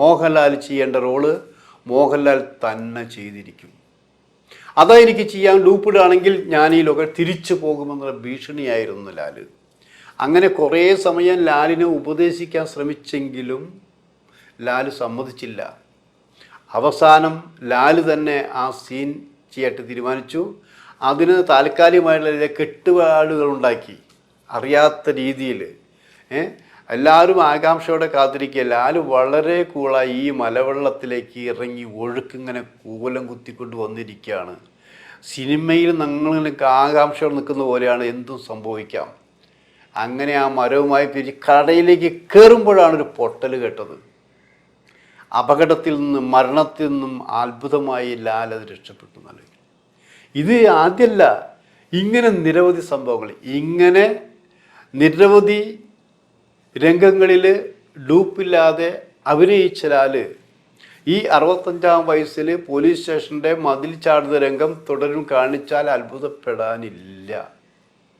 മോഹൻലാൽ ചെയ്യേണ്ട റോള് മോഹൻലാൽ തന്നെ ചെയ്തിരിക്കും. അതാ എനിക്ക് ചെയ്യാൻ ഡൂപ്പിടുകയാണെങ്കിൽ ഞാൻ ഈ ലോകം തിരിച്ചു പോകുമെന്നുള്ള ഭീഷണിയായിരുന്നു ലാല്. അങ്ങനെ കുറേ സമയം ലാലിനെ ഉപദേശിക്കാൻ ശ്രമിച്ചെങ്കിലും ലാല് സമ്മതിച്ചില്ല. അവസാനം ലാല് തന്നെ ആ സീൻ ചെയ്യാട്ട് തീരുമാനിച്ചു. അതിന് താൽക്കാലികമായിട്ടുള്ള കെട്ടുപാടുകളുണ്ടാക്കി അറിയാത്ത രീതിയിൽ. എല്ലാവരും ആകാംക്ഷയോടെ കാത്തിരിക്കുക. ലാല് വളരെ കൂളായി ഈ മലവെള്ളത്തിലേക്ക് ഇറങ്ങി ഒഴുക്കിങ്ങനെ കൂലം കുത്തിക്കൊണ്ട് വന്നിരിക്കുകയാണ്. സിനിമയിൽ നിങ്ങൾക്ക് ആകാംക്ഷയോടെ നിൽക്കുന്ന പോലെയാണ്, എന്തും സംഭവിക്കാം. അങ്ങനെ ആ മരവുമായി പിരിച്ച് കടയിലേക്ക് കയറുമ്പോഴാണ് ഒരു പൊട്ടൽ കേട്ടത്. അപകടത്തിൽ നിന്നും മരണത്തിൽ നിന്നും അത്ഭുതമായി ലാൽ അത് രക്ഷപ്പെട്ടു. നല്ല ഇത് ആദ്യമല്ല, ഇങ്ങനെ നിരവധി സംഭവങ്ങൾ, ഇങ്ങനെ നിരവധി രംഗങ്ങളിൽ ഡൂപ്പില്ലാതെ അഭിനയിച്ച ലാല് ഈ 65-ാം വയസ്സിൽ പോലീസ് സ്റ്റേഷൻ്റെ മതിൽ ചാടുന്ന രംഗം തുടരും കാണിച്ചാൽ അത്ഭുതപ്പെടാനില്ല.